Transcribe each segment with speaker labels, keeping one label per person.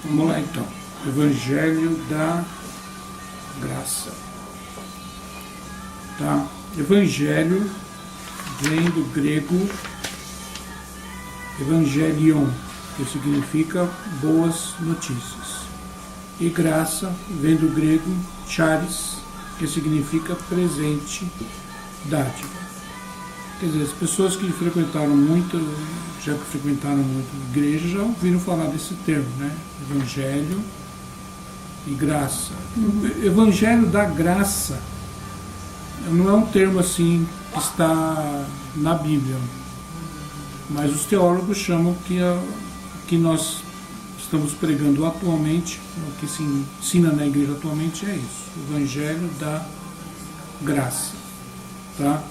Speaker 1: Vamos lá então. Evangelho da Graça. Tá? Evangelho vem do grego evangelion, que significa boas notícias. E graça vem do grego charis, que significa presente, dádiva. Quer dizer, as pessoas que frequentaram muito, já que frequentaram muito a igreja, já ouviram falar desse termo, né? Evangelho e graça. Evangelho da graça não é um termo assim que está na Bíblia, mas os teólogos chamam que nós estamos pregando atualmente, o que se ensina na igreja atualmente é isso, o Evangelho da Graça. Tá?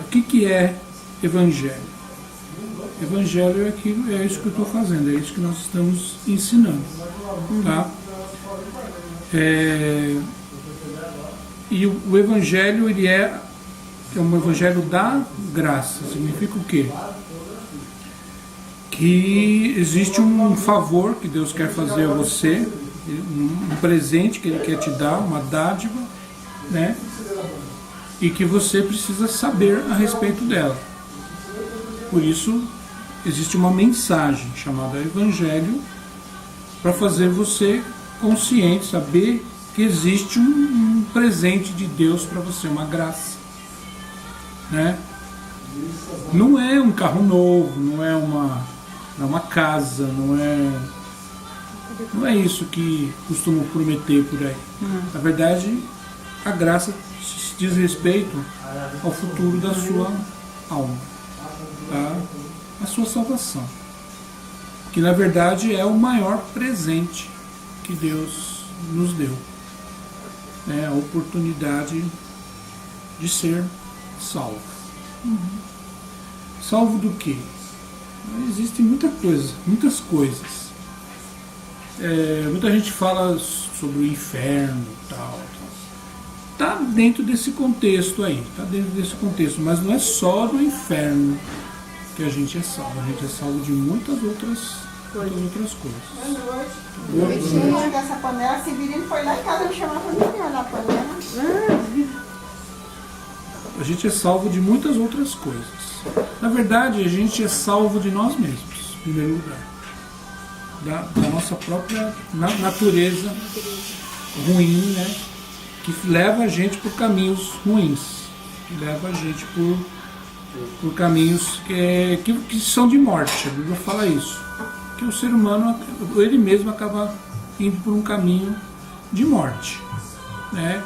Speaker 1: O que é Evangelho? Evangelho é isso que eu estou fazendo, é isso que nós estamos ensinando. Tá? E o Evangelho ele é um Evangelho da graça. Significa o quê? Que existe um favor que Deus quer fazer a você, um presente que Ele quer te dar, uma dádiva, né? E que você precisa saber a respeito dela. Por isso, existe uma mensagem chamada Evangelho para fazer você consciente, saber que existe um presente de Deus para você, uma graça. Né? Não é um carro novo, não é uma casa, não é isso que costumam prometer por aí. Na verdade, a graça diz respeito ao futuro da sua alma, tá? A sua salvação, que na verdade é o maior presente que Deus nos deu, né? A oportunidade de ser salvo. Salvo do quê? Existe muitas coisas. Muita gente fala sobre o inferno e tal. Está dentro desse contexto aí, mas não é só do inferno que a gente é salvo. A gente é salvo de muitas outras coisas.
Speaker 2: O bichinho dessa panela, Severino foi lá em casa me chamar para me olhar na panela.
Speaker 1: A gente é salvo de muitas outras coisas. Na verdade, a gente é salvo de nós mesmos, em primeiro lugar. Da nossa própria natureza ruim, né? Que leva a gente por caminhos ruins. Que leva a gente por caminhos que são de morte. A Bíblia fala isso. Que o ser humano, ele mesmo acaba indo por um caminho de morte. Né?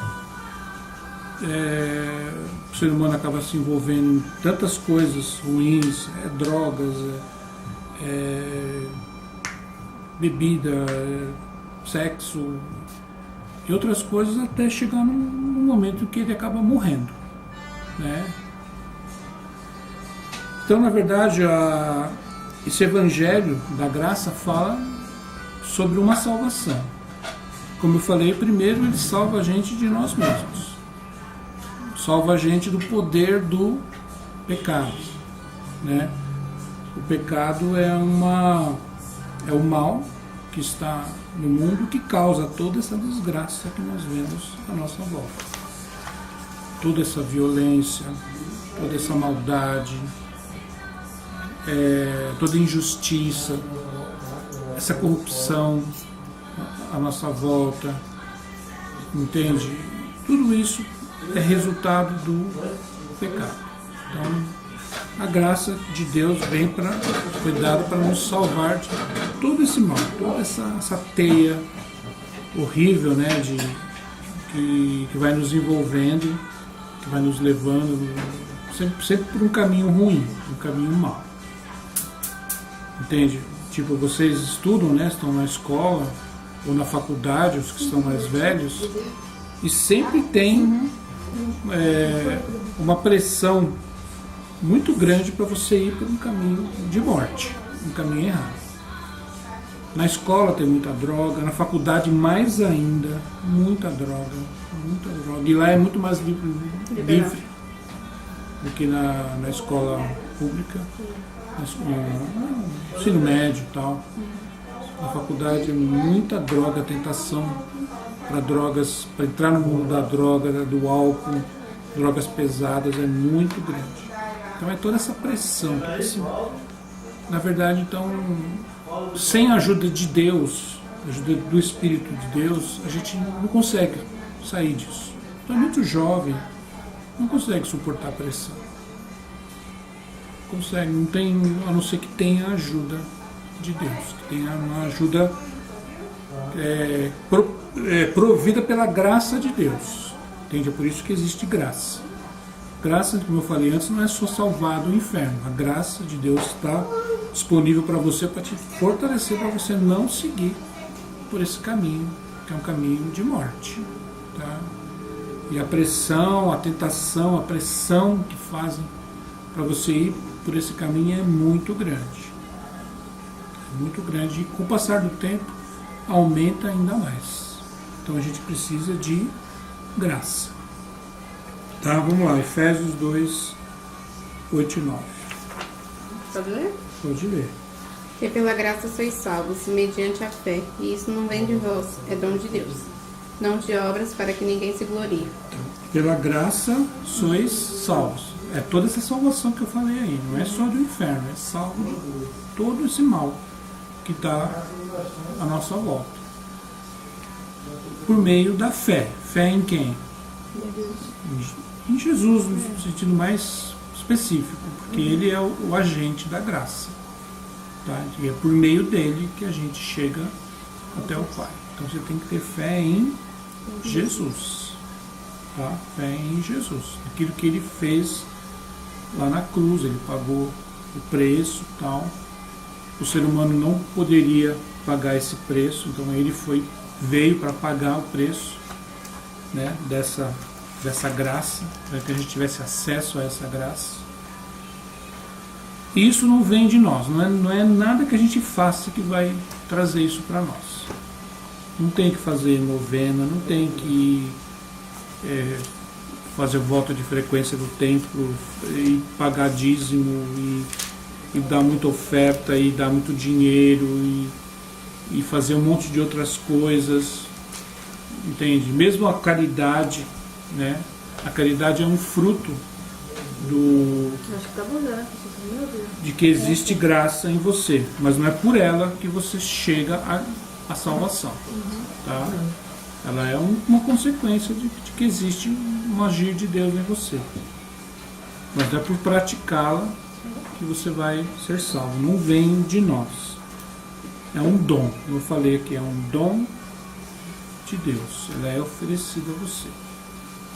Speaker 1: O ser humano acaba se envolvendo em tantas coisas ruins, drogas, bebida, sexo e outras coisas, até chegar num momento que ele acaba morrendo, né? Então, na verdade, esse Evangelho da Graça fala sobre uma salvação. Como eu falei, primeiro ele salva a gente de nós mesmos. Salva a gente do poder do pecado, né? O pecado é o mal que está no mundo, que causa toda essa desgraça que nós vemos à nossa volta. Toda essa violência, toda essa maldade, toda injustiça, essa corrupção à nossa volta, entende? Tudo isso é resultado do pecado. Então, a graça de Deus foi dada para nos salvar de todo esse mal, toda essa teia horrível, né, que vai nos envolvendo, que vai nos levando sempre por um caminho ruim, um caminho mau. Entende? Tipo, vocês estudam, né, estão na escola ou na faculdade, os que estão mais velhos, e sempre tem uma pressão muito grande para você ir por um caminho de morte, um caminho errado. Na escola tem muita droga, na faculdade mais ainda, muita droga. E lá é muito mais livre do que na escola pública. no ensino médio e tal. Na faculdade é muita droga, tentação para drogas, para entrar no mundo da droga, do álcool, drogas pesadas é muito grande. Então é toda essa pressão, toda na verdade, então, sem a ajuda de Deus, a ajuda do Espírito de Deus, a gente não consegue sair disso. Então é muito jovem, não consegue suportar a pressão. Consegue, não tem, a não ser que tenha a ajuda de Deus, que tenha uma ajuda provida pela graça de Deus. Entende? É por isso que existe graça. Graça, como eu falei antes, não é só salvar do inferno. A graça de Deus está disponível para você, para te fortalecer, para você não seguir por esse caminho, que é um caminho de morte. Tá? E a pressão, a tentação, a pressão que fazem para você ir por esse caminho é muito grande. É muito grande e com o passar do tempo aumenta ainda mais. Então a gente precisa de graça. Tá, vamos lá, Efésios 2, 8 e 9.
Speaker 3: Pode ler?
Speaker 1: Pode ler.
Speaker 3: Que pela graça sois salvos, mediante a fé, e isso não vem de vós, é dom de Deus, não de obras, para que ninguém se glorie.
Speaker 1: Então, pela graça sois salvos. É toda essa salvação que eu falei aí, não é só do inferno, é salvo de todo esse mal que está à nossa volta. Por meio da fé. Fé em quem? Em Jesus, no sentido mais específico, porque ele é o agente da graça. Tá? E é por meio dele que a gente chega até o Pai. Então você tem que ter fé em Jesus. Tá? Fé em Jesus. Aquilo que ele fez lá na cruz, ele pagou o preço e tal. O ser humano não poderia pagar esse preço, então ele veio para pagar o preço, né, dessa graça, para que a gente tivesse acesso a essa graça. E isso não vem de nós, não é nada que a gente faça que vai trazer isso para nós. Não tem que fazer novena, não tem que fazer volta de frequência do templo e pagar dízimo e dar muita oferta e dar muito dinheiro e fazer um monte de outras coisas, entende? Mesmo a caridade, né? A caridade é um fruto
Speaker 2: Acho que tá mudando, meu Deus.
Speaker 1: de que existe graça em você, mas não é por ela que você chega à salvação. Tá? Ela é uma consequência de que existe um agir de Deus em você. Mas é por praticá-la que você vai ser salvo. Não vem de nós. É um dom. Eu falei aqui, é um dom de Deus. Ela é oferecida a você.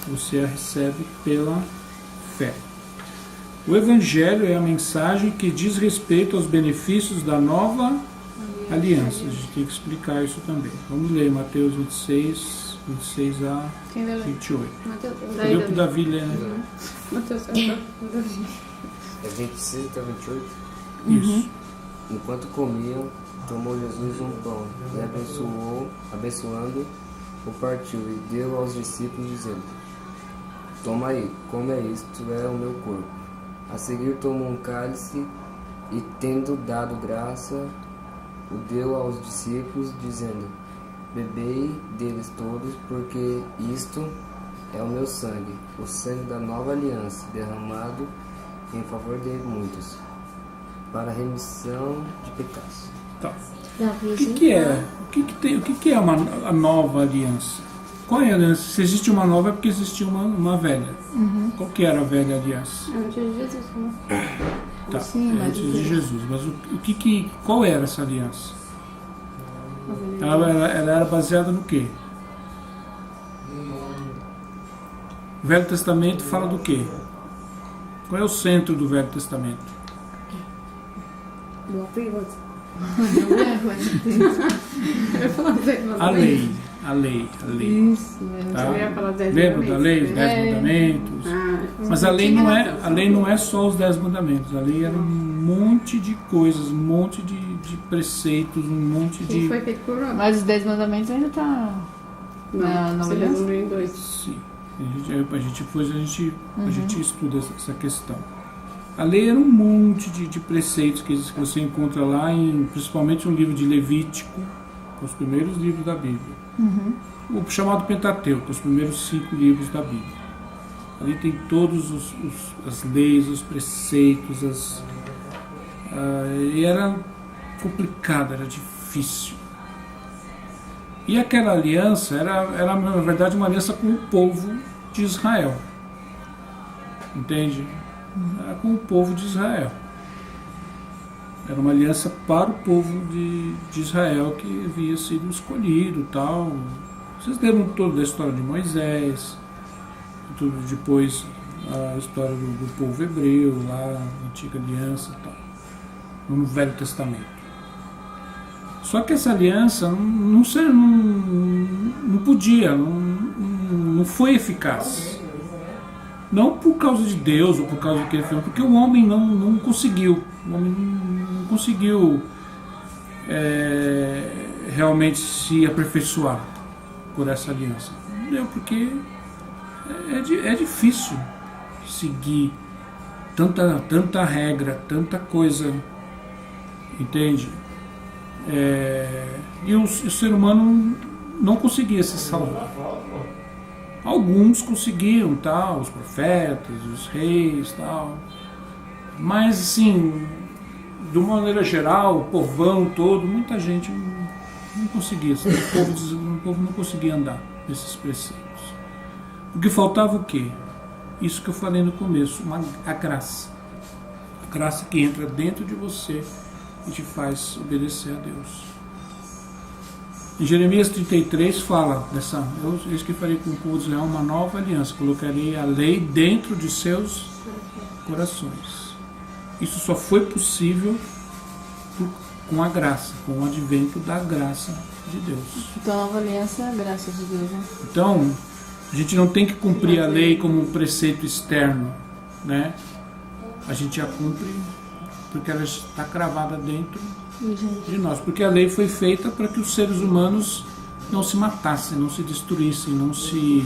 Speaker 1: Você a recebe pela fé. O Evangelho é a mensagem que diz respeito aos benefícios da nova aliança. A gente tem que explicar isso também. Vamos ler Mateus 26 a 28. Deu para o Davi ler, né?
Speaker 3: Mateus,
Speaker 4: É 26 até 28?
Speaker 1: Isso.
Speaker 4: Enquanto comiam, tomou Jesus um pão e abençoando, o partiu e deu aos discípulos, dizendo: Toma aí, como é isto, é o meu corpo. A seguir tomou um cálice e, tendo dado graça, o deu aos discípulos, dizendo: Bebei deles todos, porque isto é o meu sangue, o sangue da nova aliança, derramado em favor de muitos, para a remissão de pecados.
Speaker 1: Tá. O que é? O que é a nova aliança? Qual é a aliança? Se existe uma nova é porque existia uma velha. Qual que era a velha aliança?
Speaker 3: antes de Jesus, né?
Speaker 1: Tá,
Speaker 2: Sim, mas
Speaker 1: antes de Jesus. Mas qual era essa aliança? Ela era baseada no quê? O Velho Testamento fala do quê? Qual é o centro do Velho Testamento?
Speaker 2: Boa pergunta.
Speaker 1: A lei. A lei.
Speaker 3: Isso,
Speaker 1: Tá?
Speaker 3: eu ia falar 10
Speaker 1: Lembra da lei, os 10 mandamentos? Mas a lei não é só os 10 mandamentos. A lei era um monte de coisas, um monte de preceitos, um monte
Speaker 3: Que
Speaker 1: de...
Speaker 3: foi feito por nós.
Speaker 5: Mas os 10 mandamentos ainda tá na
Speaker 3: Não,
Speaker 5: nova
Speaker 3: você
Speaker 5: aliança?
Speaker 3: resumiu em 2.
Speaker 1: Sim. A gente estuda essa questão. A lei era um monte de preceitos que você encontra lá, principalmente no livro de Levítico, os primeiros livros da Bíblia. O chamado Pentateuco, os primeiros 5 livros da Bíblia. Ali tem todas as leis, os preceitos, e era complicado, era difícil. E aquela aliança era na verdade uma aliança com o povo de Israel. Entende? Era com o povo de Israel. Era uma aliança para o povo de Israel que havia sido escolhido, tal. Vocês lembram toda a história de Moisés, tudo depois a história do povo hebreu, lá na Antiga Aliança e tal, no Velho Testamento. Só que essa aliança não podia, não foi eficaz. Não por causa de Deus ou por causa do que ele fez, porque o homem não conseguiu. O homem não conseguiu realmente se aperfeiçoar por essa aliança. Não deu, porque é difícil seguir tanta regra, tanta coisa, entende? E o ser humano não conseguia se salvar. Alguns conseguiam, tal, os profetas, os reis, tal. Mas, assim, de uma maneira geral, o povão todo, muita gente não conseguia. O povo não conseguia andar nesses preceitos. Porque faltava o quê? Isso que eu falei no começo, a graça. A graça que entra dentro de você e te faz obedecer a Deus. Em Jeremias 33 fala eis que farei com o povo de Israel uma nova aliança, colocarei a lei dentro de seus corações. Isso só foi possível com a graça, com o advento da graça de Deus.
Speaker 5: Então a nova aliança é a graça de Deus, né?
Speaker 1: Então, a gente não tem que cumprir a lei como um preceito externo, né? A gente a cumpre porque ela está cravada dentro de nós. Porque a lei foi feita para que os seres humanos não se matassem, não se destruíssem, não se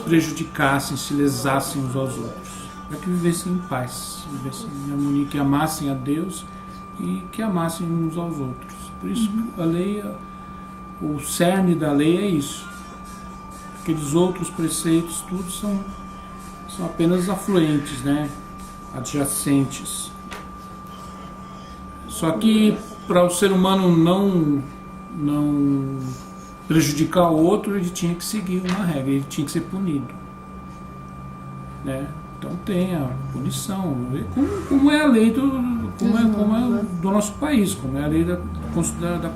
Speaker 1: prejudicassem, se lesassem uns aos outros. Para que vivessem em paz, vivessem em harmonia, que amassem a Deus e que amassem uns aos outros. Por isso a lei, o cerne da lei é isso. Aqueles outros preceitos, tudo são apenas afluentes, né? Adjacentes. Só que para o ser humano não prejudicar o outro, ele tinha que seguir uma regra, ele tinha que ser punido, né? Então tem a punição, como é a lei como é do nosso país, como é a lei da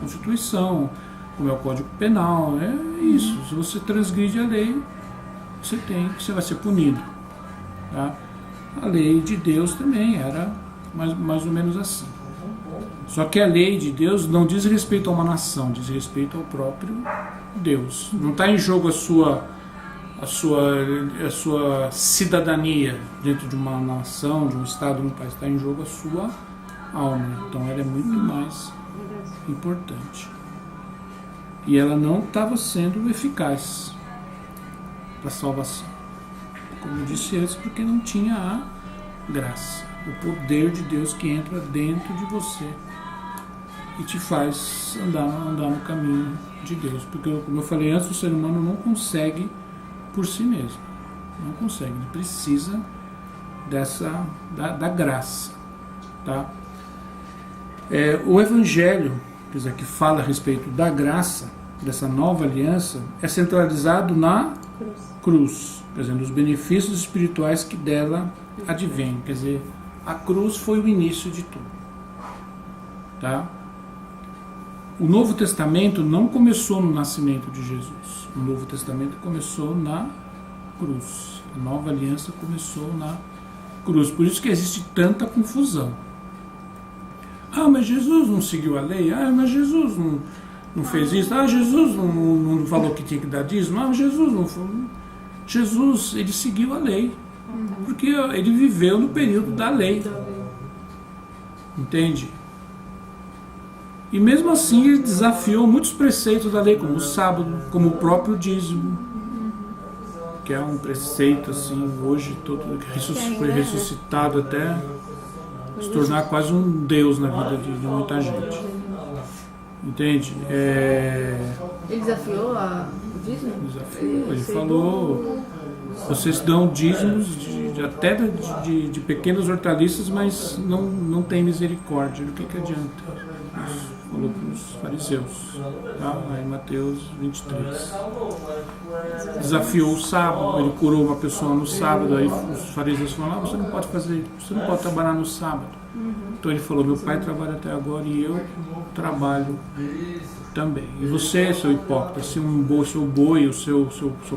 Speaker 1: Constituição, como é o Código Penal, é isso. Se você transgride a lei, você vai ser punido, tá? A lei de Deus também era mais ou menos assim. Só que a lei de Deus não diz respeito a uma nação, diz respeito ao próprio Deus. Não está em jogo a sua cidadania dentro de uma nação, de um estado, de um país. Está em jogo a sua alma. Então ela é muito mais importante. E ela não estava sendo eficaz para a salvação. Como eu disse antes, porque não tinha a graça, o poder de Deus que entra dentro de você e te faz andar no caminho de Deus. Porque, como eu falei antes, o ser humano não consegue por si mesmo. Não consegue, ele precisa da graça. Tá? O Evangelho, quer dizer, que fala a respeito da graça, dessa nova aliança, é centralizado na cruz, quer dizer, nos benefícios espirituais que dela advêm. Quer dizer, a cruz foi o início de tudo. Tá? O Novo Testamento não começou no nascimento de Jesus. O Novo Testamento começou na cruz. A nova aliança começou na cruz. Por isso que existe tanta confusão. Ah, mas Jesus não seguiu a lei. Ah, mas Jesus não fez isso. Ah, Jesus não falou que tinha que dar dízimo. Ah, Jesus não foi. Jesus, ele seguiu a lei. Porque ele viveu no período da lei. Entende? E mesmo assim ele desafiou muitos preceitos da lei, como o sábado, como o próprio dízimo. que é um preceito assim, hoje todo foi ressuscitado até se tornar quase um Deus na vida de muita gente. Entende?
Speaker 5: Ele desafiou o dízimo?
Speaker 1: Ele falou, vocês dão dízimos até de pequenas hortaliças, mas não tem misericórdia. O que adianta? Isso falou para os fariseus, tá? Lá em Mateus 23. Desafiou o sábado, ele curou uma pessoa no sábado, aí os fariseus falaram, você não pode fazer, você não pode trabalhar no sábado. Então ele falou, meu pai trabalha até agora e eu trabalho também. E você, seu hipócrita, se seu boi, o seu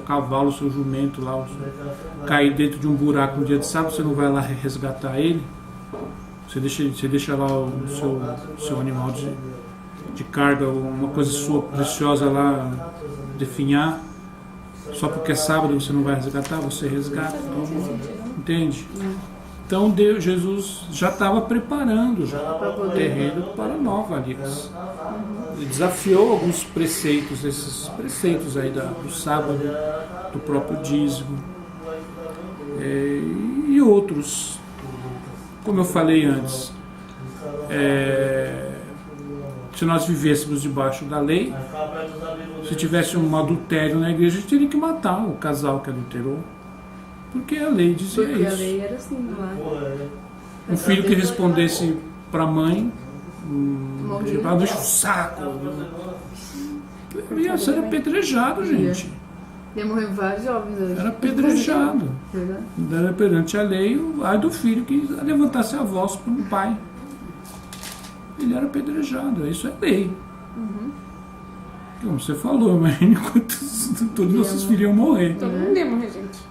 Speaker 1: cavalo, o seu jumento lá, cair dentro de um buraco no dia de sábado, você não vai lá resgatar ele? Você deixa lá o seu animal de carga, uma coisa sua preciosa lá, definhar, só porque é sábado você não vai resgatar, você resgata. Entende? Então Jesus já estava preparando o terreno para a nova aliança. Ele desafiou alguns preceitos, esses preceitos aí do sábado, do próprio dízimo, e outros. Como eu falei antes, se nós vivêssemos debaixo da lei, se tivesse um adultério na igreja, a gente teria que matar o casal que adulterou. Porque a lei dizia isso.
Speaker 5: Porque a lei era assim lá.
Speaker 1: Um filho que respondesse para a mãe, deixa o saco. Ia ser apedrejado, gente.
Speaker 5: Ia morrer vários jovens hoje.
Speaker 1: Era apedrejado. Era perante a lei, ai do filho que levantasse a voz para um pai. Ele era apedrejado, isso é lei. Como você falou, imagine quantos todos os nossos filhos iam morrer.
Speaker 3: Todo mundo ia morrer, gente.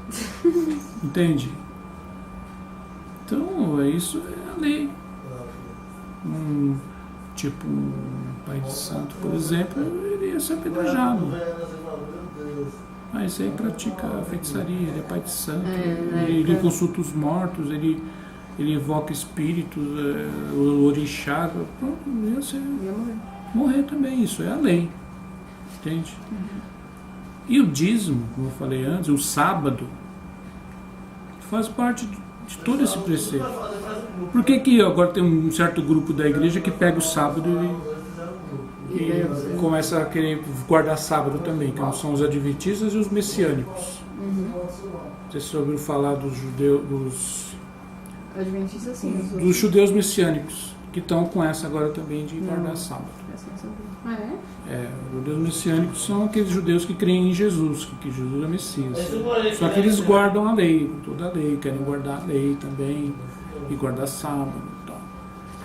Speaker 1: Entende? Então, isso é a lei. Um pai de santo, por exemplo, ele ia ser apedrejado. Esse aí pratica feitiçaria, ele é pai de santo, ele consulta os mortos, ele evoca espíritos, o orixá, pronto, ia morrer também, isso é a lei. Entende? E o dízimo, como eu falei antes, o sábado, faz parte de todo esse preceito. Por que agora tem um certo grupo da igreja que pega o sábado e começa a querer guardar sábado também, que são os adventistas e os messiânicos? Vocês ouviram falar dos judeus,
Speaker 5: Adventistas, sim.
Speaker 1: dos judeus messiânicos, que estão com essa agora também de guardar sábado. Os judeus messiânicos são aqueles judeus que creem em Jesus, que Jesus é Messias. Só que eles guardam a lei, toda a lei, querem guardar a lei também, e guardar sábado e tal.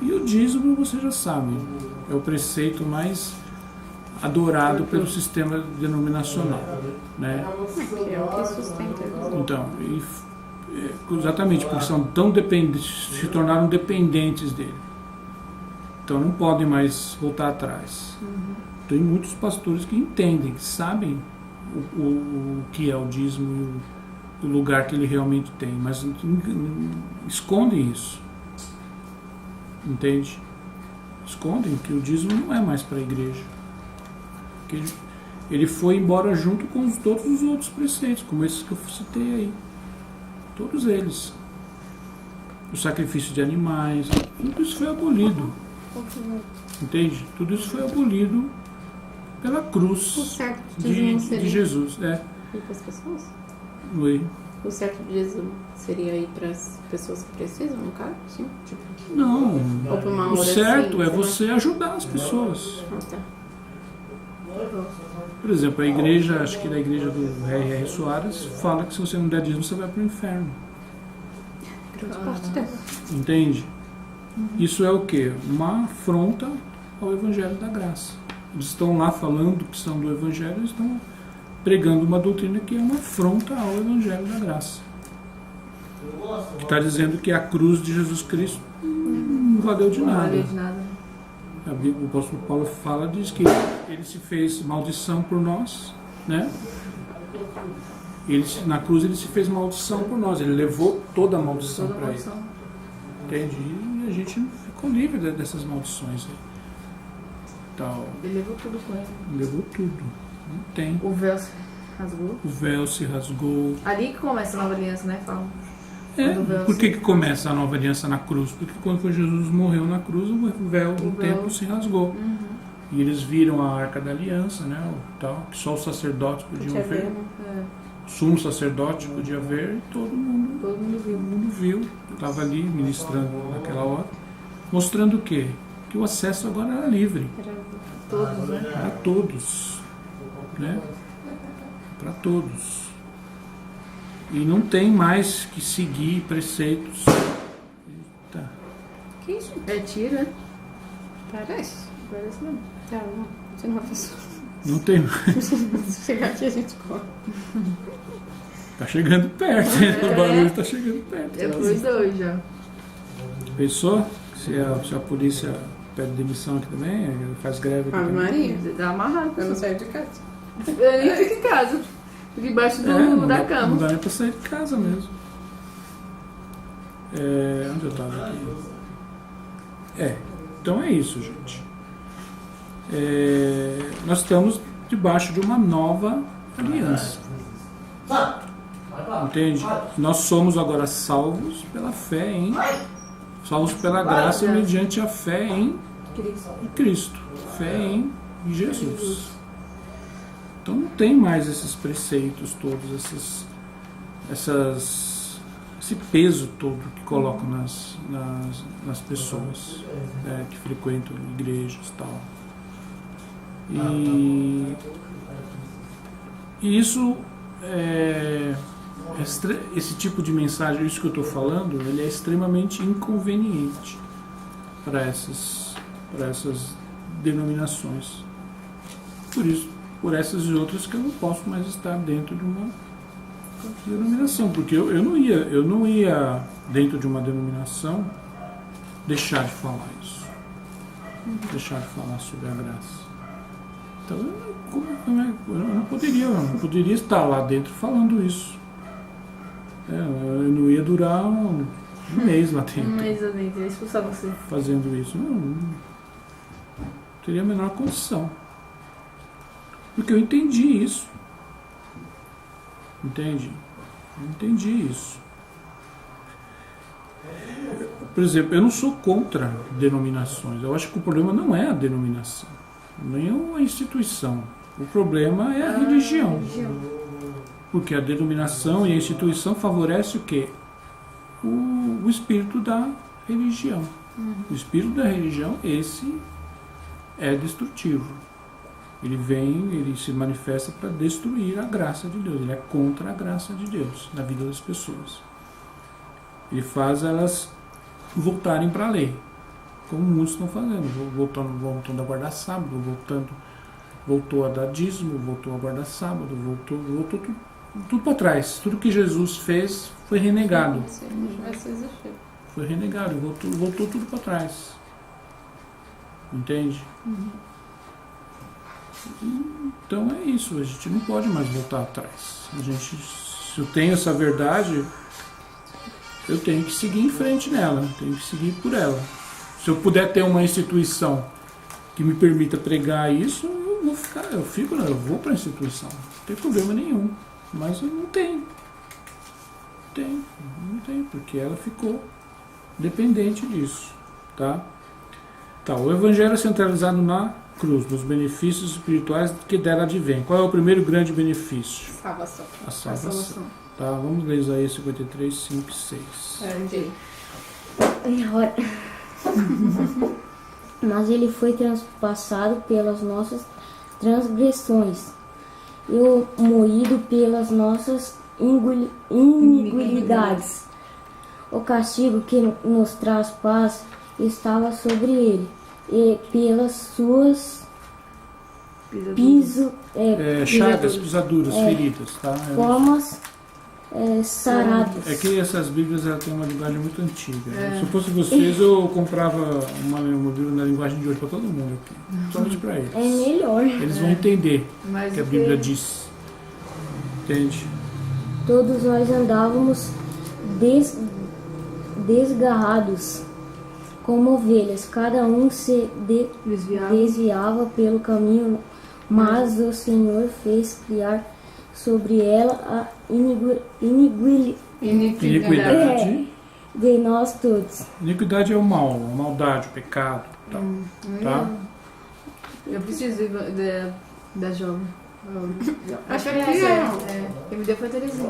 Speaker 1: E o dízimo, você já sabe, é o preceito mais adorado pelo sistema denominacional, né?
Speaker 3: É o que sustenta.
Speaker 1: Então, exatamente, porque são tão dependentes, se tornaram dependentes dele. Então não podem mais voltar atrás. Tem muitos pastores que entendem, que sabem o que é o dízimo e o lugar que ele realmente tem, mas escondem isso. Entende? Escondem que o dízimo não é mais para a igreja. Que ele foi embora junto com todos os outros preceitos, como esses que eu citei aí. Todos eles. O sacrifício de animais, tudo isso foi abolido. Entende? Tudo isso foi abolido pela cruz
Speaker 3: O certo dízimo seria
Speaker 1: de Jesus.
Speaker 3: ir para as pessoas?
Speaker 1: Oi.
Speaker 3: O certo dízimo seria ir para as pessoas que precisam, no caso? Sim.
Speaker 1: Não.
Speaker 3: Ou para uma
Speaker 1: O
Speaker 3: hora
Speaker 1: certo
Speaker 3: assim,
Speaker 1: é você ajudar as pessoas.
Speaker 3: Tá.
Speaker 1: Por exemplo, a igreja, acho que da igreja do R.R. Soares, fala que se você não der dízimo, você vai para o inferno.
Speaker 3: Grande parte dela.
Speaker 1: Entende? Isso é o quê? Uma afronta ao Evangelho da Graça. Eles estão lá falando que são do Evangelho, eles estão pregando uma doutrina que é uma afronta ao Evangelho da Graça. Que está dizendo que a cruz de Jesus Cristo não valeu de nada.
Speaker 5: Não valeu de nada.
Speaker 1: O apóstolo Paulo diz que ele se fez maldição por nós, né? Na cruz ele se fez maldição por nós, ele levou toda a maldição para ele. Entende? E a gente ficou livre dessas maldições aí. Então,
Speaker 5: Ele levou tudo com ele.
Speaker 1: levou tudo. Não tem.
Speaker 5: O véu Rasgou.
Speaker 1: o véu se rasgou.
Speaker 5: Ali que começa a nova aliança, né? Falam.
Speaker 1: É,
Speaker 5: Quando o véu
Speaker 1: por que
Speaker 5: se-
Speaker 1: que começa a nova aliança na cruz? Porque quando Jesus morreu na cruz, o véu do
Speaker 5: véu.
Speaker 1: templo se rasgou. E eles viram a arca da aliança, né? O tal, que só os sacerdotes podiam
Speaker 3: Podia
Speaker 1: ver.
Speaker 3: ver, né?
Speaker 5: É,
Speaker 1: O sumo sacerdote podia ver e todo mundo
Speaker 5: todo mundo viu.
Speaker 1: estava ali ministrando naquela hora. Mostrando o quê? Que o acesso agora era livre.
Speaker 5: Todos, né?
Speaker 1: Para todos. Né? Para todos. E não tem mais que seguir preceitos. Eita.
Speaker 3: Que isso?
Speaker 5: É tiro, né?
Speaker 3: Parece.
Speaker 5: Parece não.
Speaker 3: Tá, não. Você não vai fazer.
Speaker 1: Não tem.
Speaker 3: Se chegar aqui a gente corre.
Speaker 1: Tá chegando perto. O barulho está chegando perto.
Speaker 5: É pros dois já.
Speaker 1: Pensou? Se a polícia pede demissão aqui também, faz greve aqui
Speaker 3: Ave
Speaker 1: também.
Speaker 3: Maria.
Speaker 5: Você tá amarrado.
Speaker 3: Eu não saio de casa.
Speaker 5: Eu nem fico em casa. Fico embaixo
Speaker 1: Não
Speaker 5: da
Speaker 1: dá
Speaker 5: cama.
Speaker 1: nem pra sair de casa mesmo. Onde eu tava aqui? Então é isso, gente. Nós estamos debaixo de uma nova aliança. Entende? Nós somos agora salvos pela fé em... Salvos pela graça mediante a fé em Cristo. Fé em Jesus. Então não tem mais esses preceitos todos, esse peso todo que colocam nas pessoas que frequentam igrejas e tal. E isso esse tipo de mensagem, isso que eu estou falando, ele é extremamente inconveniente para essas denominações. Por essas e outras que eu não posso mais estar dentro de uma denominação, porque eu não ia dentro de uma denominação deixar de falar isso, deixar de falar sobre a graça. Então eu não poderia estar lá dentro falando isso. Eu não ia durar um mês lá dentro.
Speaker 5: Um mês eu nem ia expulsar você.
Speaker 1: Fazendo isso. Não teria a menor condição. Porque eu entendi isso. Entende? Eu entendi isso. Por exemplo, eu não sou contra denominações. Eu acho que o problema não é a denominação, nem a instituição. O problema é a religião. Porque a denominação e a instituição favorecem o quê? O espírito da religião. O espírito da religião, esse é destrutivo. Ele se manifesta para destruir a graça de Deus. Ele é contra a graça de Deus na vida das pessoas. Ele faz elas voltarem para a lei, como muitos estão fazendo. Voltando a guardar sábado, voltou a dar dízimo, voltou a guardar sábado, voltou tudo para trás. Tudo que Jesus fez foi renegado. Foi renegado, voltou tudo para trás. Entende? Então é isso, a gente não pode mais voltar atrás. Se eu tenho essa verdade, eu tenho que seguir em frente nela, tenho que seguir por ela. Se eu puder ter uma instituição que me permita pregar isso, eu vou para a instituição, não tem problema nenhum. Mas eu não tenho. Não tenho, porque ela ficou dependente disso. Tá? O Evangelho é centralizado na cruz, nos benefícios espirituais que dela advém. Qual é o primeiro grande benefício?
Speaker 3: Salvação.
Speaker 1: A salvação. Tá, vamos ler Isaías 53, 5 e 6.
Speaker 6: Mas ele foi transpassado pelas nossas transgressões e moído pelas nossas iniquidades. O castigo que nos traz paz estava sobre ele, e pelas suas
Speaker 1: chagas, pisaduras, feridas, tá?
Speaker 6: Formas saradas.
Speaker 1: É que essas Bíblias têm uma linguagem muito antiga. Se eu fosse vocês, eu comprava uma Bíblia na linguagem de hoje para todo mundo aqui, somente para eles.
Speaker 6: É melhor.
Speaker 1: Eles vão entender
Speaker 5: Mas
Speaker 1: o que a Bíblia diz. Entende?
Speaker 6: Todos nós andávamos desgarrados como ovelhas, cada um se desviava pelo caminho, mas o Senhor fez criar sobre ela a
Speaker 1: Iniquidade.
Speaker 6: de nós todos.
Speaker 1: Iniquidade é o mal, a maldade, o pecado. Tá?
Speaker 5: Eu preciso da jovem.
Speaker 3: Acho que
Speaker 5: Quem me deu foi a Terezinha.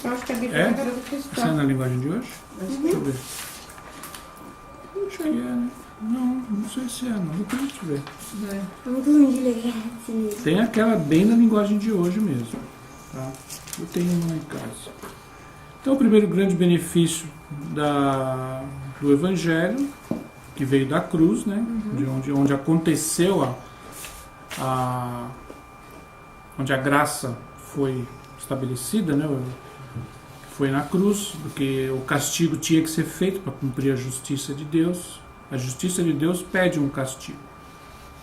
Speaker 3: Eu acho que a Bíblia
Speaker 1: É?
Speaker 3: é do
Speaker 1: Isso é
Speaker 3: cristão.
Speaker 1: na linguagem de hoje? Deixa eu ver. Acho que é, né? Não sei se é, não. Depois a gente vê.
Speaker 6: Vamos de ler.
Speaker 1: Tem aquela bem na linguagem de hoje mesmo. Tá? Eu tenho uma em casa. Então, o primeiro grande benefício do Evangelho, que veio da cruz, né? De onde aconteceu onde a graça foi estabelecida, né? Foi na cruz, porque o castigo tinha que ser feito para cumprir a justiça de Deus. A justiça de Deus pede um castigo.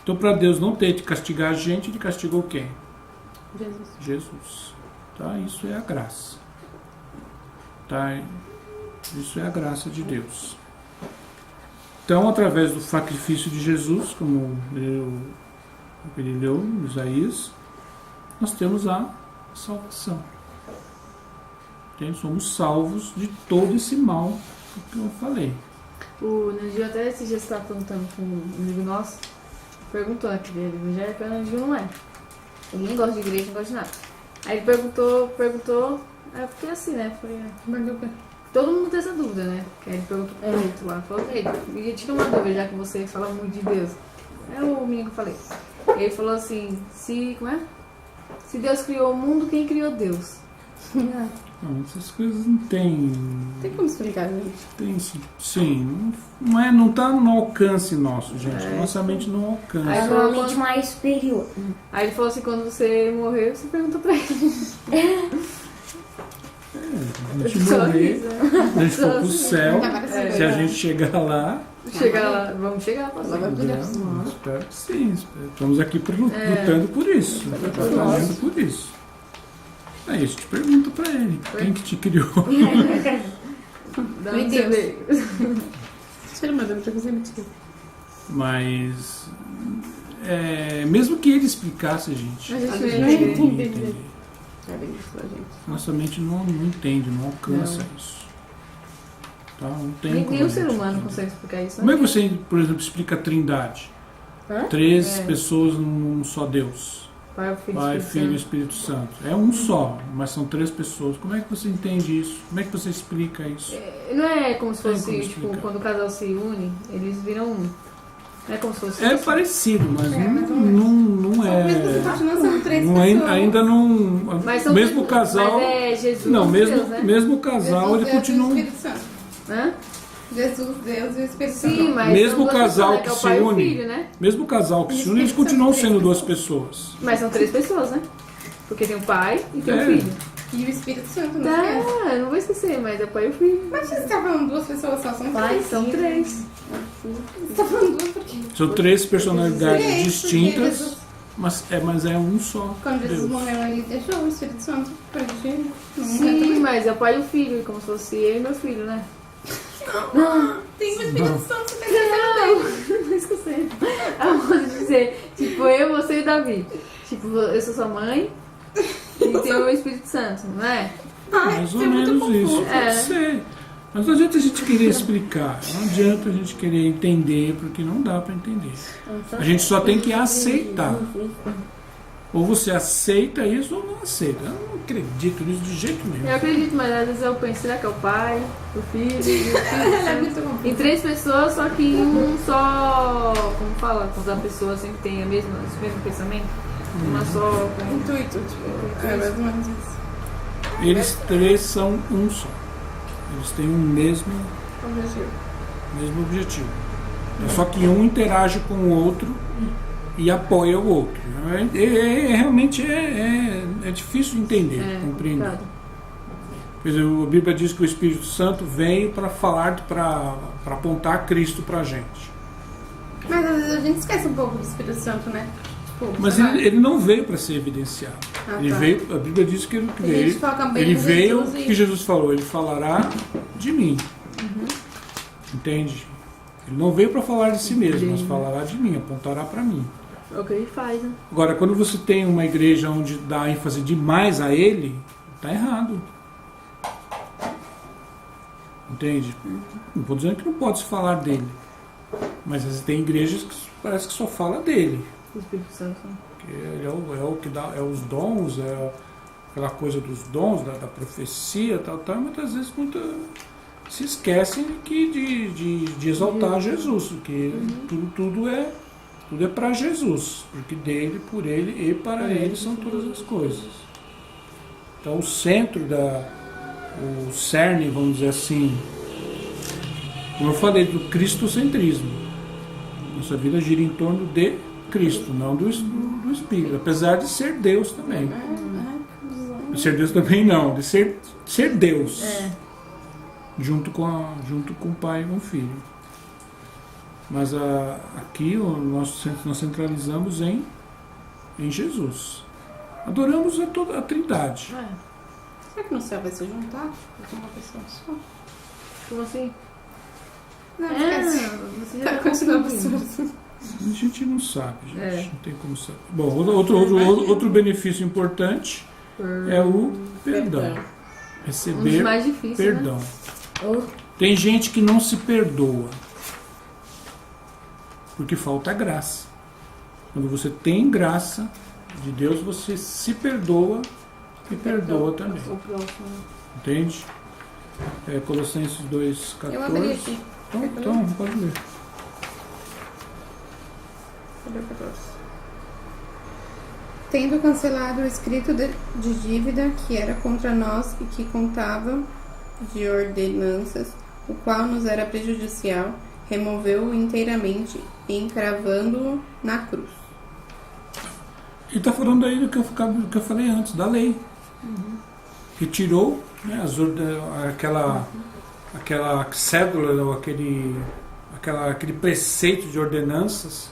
Speaker 1: Então, para Deus não ter de castigar a gente, ele castigou quem? Jesus. Tá? Isso é a graça. Tá? Isso é a graça de Deus. Então, através do sacrifício de Jesus, como ele leu em Isaías, nós temos a salvação. Entende? Somos salvos de todo esse mal que eu falei.
Speaker 5: O Nandinho até esses dias estava perguntando com um amigo nosso, perguntou aqui dele, evangélico, o Nandinho não é. Ele nem gosta de igreja, não gosta de nada. Aí ele perguntou, aí eu fiquei assim, né? Falei, todo mundo tem essa dúvida, né? Que aí ele perguntou pro outro lá, falou, ele, me tira uma dúvida, já que você fala muito de Deus. É o menino que eu falei. Ele falou assim, se Deus criou o mundo, quem criou Deus?
Speaker 1: Não, essas coisas não tem.
Speaker 3: Tem como explicar, gente?
Speaker 1: Tem sim. Não está no alcance nosso, gente. Nossa mente não alcança.
Speaker 5: Aí
Speaker 6: É
Speaker 5: falou,
Speaker 6: uma mente mais superior.
Speaker 5: Aí ele falou assim, quando você morrer, você pergunta pra ele.
Speaker 1: A gente
Speaker 5: Só
Speaker 1: morrer,
Speaker 5: isso, né?
Speaker 1: a gente for pro céu, se a gente chegar lá,
Speaker 5: Chegar lá, vamos chegar pra lá.
Speaker 1: espero que sim. Estamos aqui lutando por isso. Trabalhando por isso. Aí a gente pergunta pra ele, quem que te criou?
Speaker 5: Dá
Speaker 3: Meu
Speaker 5: um
Speaker 3: Deus.
Speaker 5: CV.
Speaker 3: Tira uma dúvida que você me tira.
Speaker 1: Mas mesmo que ele explicasse,
Speaker 5: A
Speaker 1: gente,
Speaker 5: gente
Speaker 3: A
Speaker 5: não
Speaker 3: gente
Speaker 5: ia
Speaker 3: não
Speaker 5: entender.
Speaker 3: entende. É bem isso, gente.
Speaker 1: nossa mente não entende, não alcança isso. Tá? Não tem como
Speaker 5: Nenhum
Speaker 1: a
Speaker 5: ser
Speaker 1: gente
Speaker 5: humano
Speaker 1: entender.
Speaker 5: consegue explicar isso.
Speaker 1: Como é
Speaker 5: né?
Speaker 1: que você, por exemplo, explica a Trindade?
Speaker 3: Hã?
Speaker 1: Três
Speaker 5: É.
Speaker 1: pessoas num só Deus.
Speaker 5: Pai, o Filho,
Speaker 1: Pai,
Speaker 5: Espírito
Speaker 1: Filho e
Speaker 5: Santo.
Speaker 1: Espírito Santo. É um só, mas são três pessoas. Como é que você entende isso? Como é que você explica isso?
Speaker 5: Não é como se
Speaker 1: Tem
Speaker 5: fosse,
Speaker 1: como
Speaker 5: tipo,
Speaker 1: explicar.
Speaker 5: quando o casal se une, eles viram um. Não é como se fosse.
Speaker 1: É parecido, mas
Speaker 3: mais ou menos.
Speaker 1: não
Speaker 3: Mesmo
Speaker 1: é.
Speaker 3: continuam sendo três
Speaker 1: Não
Speaker 3: pessoas.
Speaker 1: ainda não.
Speaker 5: Mas são
Speaker 1: Mesmo
Speaker 5: três-
Speaker 1: casal.
Speaker 5: Mas é Jesus
Speaker 1: Não,
Speaker 5: e
Speaker 1: mesmo,
Speaker 5: Deus, né?
Speaker 1: mesmo casal,
Speaker 3: Jesus,
Speaker 1: ele
Speaker 3: Deus
Speaker 1: continua.
Speaker 3: e o Espírito Santo.
Speaker 5: Hã?
Speaker 3: Jesus, Deus e o Espírito Santo.
Speaker 5: Sim, mas
Speaker 1: Mesmo
Speaker 5: são duas
Speaker 1: casal
Speaker 5: pessoas, né?
Speaker 1: que
Speaker 5: é o
Speaker 1: se
Speaker 5: pai e o
Speaker 1: une.
Speaker 5: filho, né?
Speaker 1: Mesmo casal que se une, eles continuam sendo duas pessoas.
Speaker 5: Mas são três pessoas, né? Porque tem o pai e tem o
Speaker 1: É.
Speaker 5: filho.
Speaker 3: E o Espírito Santo, não esquece.
Speaker 5: Tá, eu não vou esquecer, mas é o pai e o filho.
Speaker 3: Mas você está falando duas pessoas só, são
Speaker 6: Pai,
Speaker 3: três.
Speaker 5: São três.
Speaker 3: Você está falando duas porque...
Speaker 1: São três personalidades
Speaker 3: Três, porque
Speaker 1: distintas,
Speaker 3: Jesus-
Speaker 1: mas é um só.
Speaker 3: Quando Jesus
Speaker 1: Deus.
Speaker 3: morreu, ele deixou o Espírito Santo pra gente. Não morreu
Speaker 5: Sim,
Speaker 3: também.
Speaker 5: mas é o pai e o filho, como se fosse eu e meu filho, né?
Speaker 3: Tem o Espírito Santo, você tá esquecendo dele.
Speaker 5: Não esqueci. Eu vou dizer, tipo, eu, você e Davi. Tipo, eu sou sua mãe e tem o Espírito Santo, não é?
Speaker 1: Mais ou
Speaker 3: você é muito
Speaker 1: menos isso.
Speaker 3: confuso.
Speaker 1: Pode ser. Mas não adianta a gente querer explicar. Não adianta a gente querer entender, porque não dá para entender. A gente só tem que aceitar. Ou você aceita isso ou não aceita. Eu não acredito nisso de jeito nenhum.
Speaker 5: Eu acredito, mas às vezes eu penso, será que é o pai, o filho e o Espírito
Speaker 3: É muito
Speaker 5: Santo?
Speaker 3: confuso.
Speaker 5: Em três pessoas, só que em um só. Como fala? Quando a pessoa sempre tem o mesmo pensamento. Uma só.
Speaker 3: Intuito, tipo, é mais ou menos isso.
Speaker 1: Eles três são um só. Eles têm o mesmo objetivo. É só que um interage com o outro e apoia o outro. Realmente é difícil de entender, compreender.
Speaker 5: complicado.
Speaker 1: Por exemplo, a Bíblia diz que o Espírito Santo veio para falar, para apontar Cristo para a gente.
Speaker 3: Mas às vezes a gente esquece um pouco do Espírito Santo, né? Tipo,
Speaker 1: Mas
Speaker 3: sei lá.
Speaker 1: ele não veio para ser evidenciado.
Speaker 3: Ah,
Speaker 1: Ele
Speaker 3: tá.
Speaker 1: veio, a Bíblia diz que ele
Speaker 3: A gente
Speaker 1: veio.
Speaker 3: foca bem
Speaker 1: Ele
Speaker 3: no
Speaker 1: veio,
Speaker 3: Jesus
Speaker 1: o
Speaker 3: e-
Speaker 1: que Jesus falou? Ele falará de mim. Entende? Ele não veio para falar de si mesmo, mas falará de mim, apontará para mim.
Speaker 5: É o que ele faz, né?
Speaker 1: Agora, quando você tem uma igreja onde dá ênfase demais a ele, está errado. Entende? Não estou dizendo que não pode se falar dele. Mas tem igrejas que parece que só fala dele.
Speaker 5: O Espírito Santo.
Speaker 1: Que ele é o que dá, é os dons, é aquela coisa dos dons, da profecia, tal, e muitas vezes se esquecem de exaltar Jesus, porque tudo é para Jesus, porque dele, por ele e para ele são todas as coisas. Então o centro o cerne, vamos dizer assim, como eu falei, do cristocentrismo. Nossa vida gira em torno de Cristo, não do Espírito, apesar de ser Deus também. De ser Deus também não, de ser Deus. Junto com o Pai e com o Filho. Mas aqui nós centralizamos em Jesus. Adoramos a Trindade.
Speaker 3: Será que no céu vai se juntar com uma pessoa só?
Speaker 5: Como assim?
Speaker 3: Não, esquece.
Speaker 5: Você já
Speaker 3: Tá
Speaker 5: tá
Speaker 3: continuando
Speaker 5: confundindo.
Speaker 3: absurdo.
Speaker 1: A gente não sabe, gente. Não tem como saber. Bom, outro benefício importante é o perdão.
Speaker 5: Um dos
Speaker 1: Receber
Speaker 5: mais difíceis,
Speaker 1: perdão.
Speaker 5: né?
Speaker 1: Tem gente que não se perdoa porque falta graça. Quando você tem graça de Deus, você se perdoa e perdoa também.
Speaker 5: O próximo.
Speaker 1: Entende? Colossenses 2,14.
Speaker 3: Eu abri aqui.
Speaker 1: Então, pode ler.
Speaker 3: Cadê o 14? Tendo cancelado o escrito de dívida que era contra nós e que contava de ordenanças, o qual nos era prejudicial, removeu-o inteiramente, encravando-o na cruz.
Speaker 1: Ele está falando aí do que eu falei antes, da lei. Retirou, né, aquela cédula, ou aquele preceito de ordenanças,